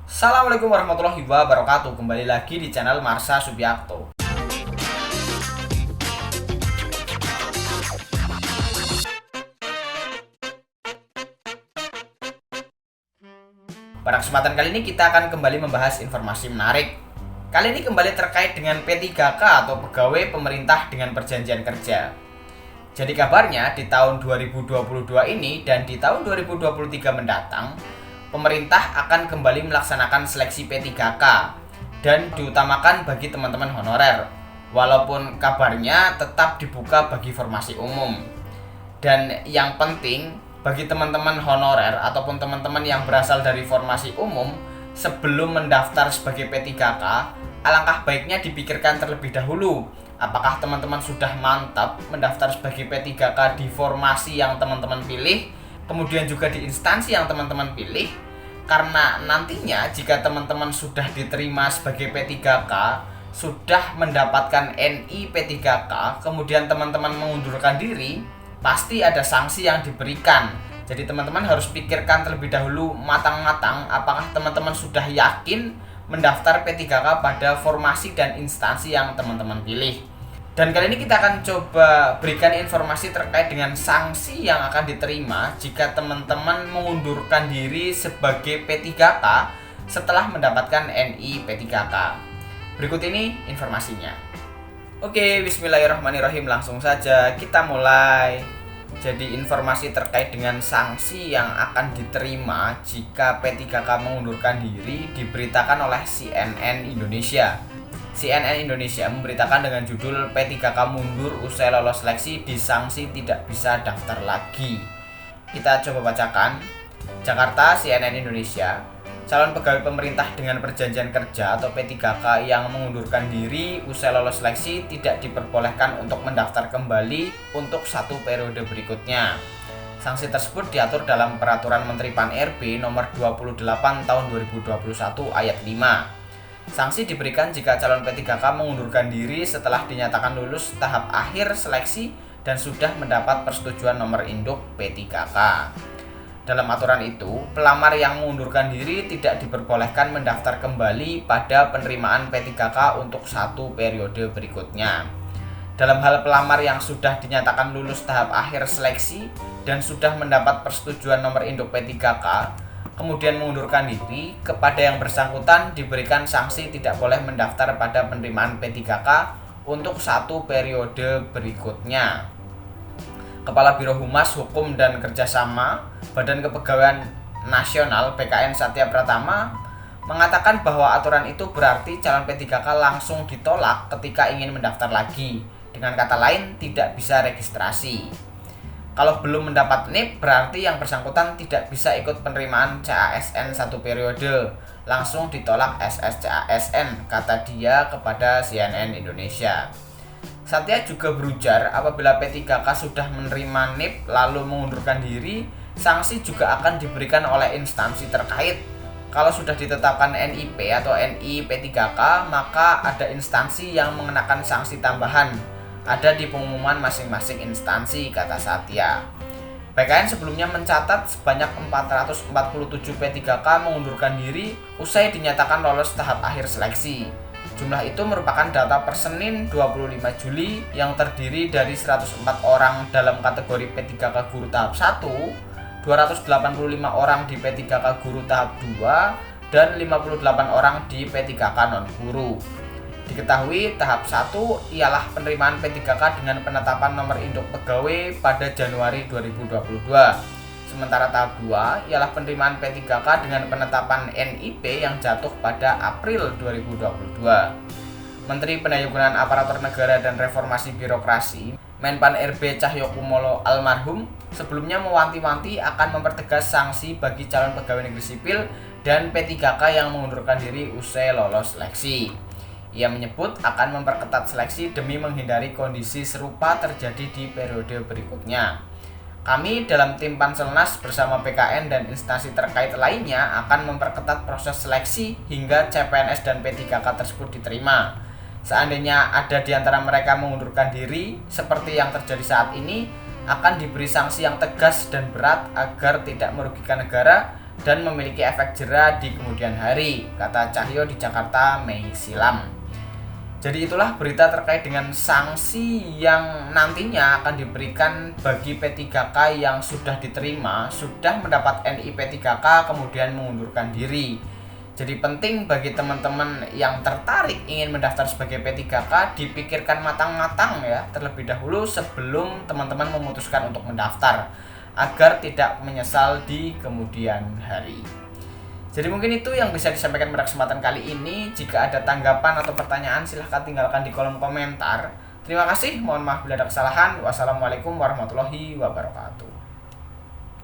Assalamualaikum warahmatullahi wabarakatuh. Kembali lagi di channel Marsha Subiakto. Pada kesempatan kali ini kita akan kembali membahas informasi menarik. Kali ini kembali terkait dengan P3K atau Pegawai Pemerintah dengan Perjanjian Kerja. Jadi kabarnya di tahun 2022 ini dan di tahun 2023 mendatang, pemerintah akan kembali melaksanakan seleksi P3K dan diutamakan bagi teman-teman honorer, walaupun kabarnya tetap dibuka bagi formasi umum. Dan yang penting bagi teman-teman honorer ataupun teman-teman yang berasal dari formasi umum, sebelum mendaftar sebagai P3K, alangkah baiknya dipikirkan terlebih dahulu apakah teman-teman sudah mantap mendaftar sebagai P3K di formasi yang teman-teman pilih, kemudian juga di instansi yang teman-teman pilih. Karena nantinya jika teman-teman sudah diterima sebagai P3K, sudah mendapatkan NI P3K, kemudian teman-teman mengundurkan diri, pasti ada sanksi yang diberikan. Jadi teman-teman harus pikirkan terlebih dahulu matang-matang apakah teman-teman sudah yakin mendaftar P3K pada formasi dan instansi yang teman-teman pilih. Dan kali ini kita akan coba berikan informasi terkait dengan sanksi yang akan diterima jika teman-teman mengundurkan diri sebagai P3K setelah mendapatkan NI P3K. Berikut ini informasinya. Oke, bismillahirrahmanirrahim, langsung saja kita mulai. Jadi informasi terkait dengan sanksi yang akan diterima jika P3K mengundurkan diri diberitakan oleh CNN Indonesia. CNN Indonesia memberitakan dengan judul P3K mundur usai lolos seleksi disanksi tidak bisa daftar lagi. Kita coba bacakan. Jakarta, CNN Indonesia. Calon pegawai pemerintah dengan perjanjian kerja atau P3K yang mengundurkan diri usai lolos seleksi tidak diperbolehkan untuk mendaftar kembali untuk satu periode berikutnya. Sanksi tersebut diatur dalam Peraturan Menteri Pan-RB Nomor 28 Tahun 2021 Ayat 5. Sanksi diberikan jika calon P3K mengundurkan diri setelah dinyatakan lulus tahap akhir seleksi dan sudah mendapat persetujuan nomor induk P3K. Dalam aturan itu, pelamar yang mengundurkan diri tidak diperbolehkan mendaftar kembali pada penerimaan P3K untuk satu periode berikutnya. Dalam hal pelamar yang sudah dinyatakan lulus tahap akhir seleksi dan sudah mendapat persetujuan nomor induk P3K, kemudian mengundurkan diri, kepada yang bersangkutan diberikan sanksi tidak boleh mendaftar pada penerimaan P3K untuk satu periode berikutnya. Kepala Biro Humas Hukum dan Kerjasama Badan Kepegawaian Nasional BKN Satya Pratama mengatakan bahwa aturan itu berarti calon P3K langsung ditolak ketika ingin mendaftar lagi. Dengan kata lain, tidak bisa registrasi. Kalau belum mendapat NIP, berarti yang bersangkutan tidak bisa ikut penerimaan CASN satu periode, langsung ditolak SSCASN, kata dia kepada CNN Indonesia. Satya juga berujar apabila P3K sudah menerima NIP lalu mengundurkan diri, sanksi juga akan diberikan oleh instansi terkait. Kalau sudah ditetapkan NIP atau NI P3K, maka ada instansi yang mengenakan sanksi tambahan. Ada di pengumuman masing-masing instansi, kata Satya. BKN sebelumnya mencatat sebanyak 447 P3K mengundurkan diri usai dinyatakan lolos tahap akhir seleksi. Jumlah itu merupakan data per Senin 25 Juli yang terdiri dari 104 orang dalam kategori P3K guru tahap 1, 285 orang di P3K guru tahap 2, dan 58 orang di P3K non-guru. Diketahui tahap 1 ialah penerimaan P3K dengan penetapan nomor induk pegawai pada Januari 2022. Sementara tahap 2 ialah penerimaan P3K dengan penetapan NIP yang jatuh pada April 2022. Menteri Pendayaan Aparatur Negara dan Reformasi Birokrasi, Menpan RB Cahyokumolo almarhum, sebelumnya mewanti-wanti akan mempertegas sanksi bagi calon pegawai negeri sipil dan P3K yang mengundurkan diri usai lolos seleksi. Ia menyebut akan memperketat seleksi demi menghindari kondisi serupa terjadi di periode berikutnya. Kami dalam tim Panselnas bersama PKN dan instansi terkait lainnya akan memperketat proses seleksi hingga CPNS dan P3K tersebut diterima. Seandainya ada di antara mereka mengundurkan diri, seperti yang terjadi saat ini, akan diberi sanksi yang tegas dan berat agar tidak merugikan negara dan memiliki efek jera di kemudian hari, kata Cahyo di Jakarta Mei silam. Jadi itulah berita terkait dengan sanksi yang nantinya akan diberikan bagi P3K yang sudah diterima, sudah mendapat NIP P3K kemudian mengundurkan diri. Jadi penting bagi teman-teman yang tertarik ingin mendaftar sebagai P3K dipikirkan matang-matang ya terlebih dahulu sebelum teman-teman memutuskan untuk mendaftar agar tidak menyesal di kemudian hari. Jadi mungkin itu yang bisa disampaikan pada kesempatan kali ini. Jika ada tanggapan atau pertanyaan silahkan tinggalkan di kolom komentar. Terima kasih, mohon maaf bila ada kesalahan. Wassalamualaikum warahmatullahi wabarakatuh.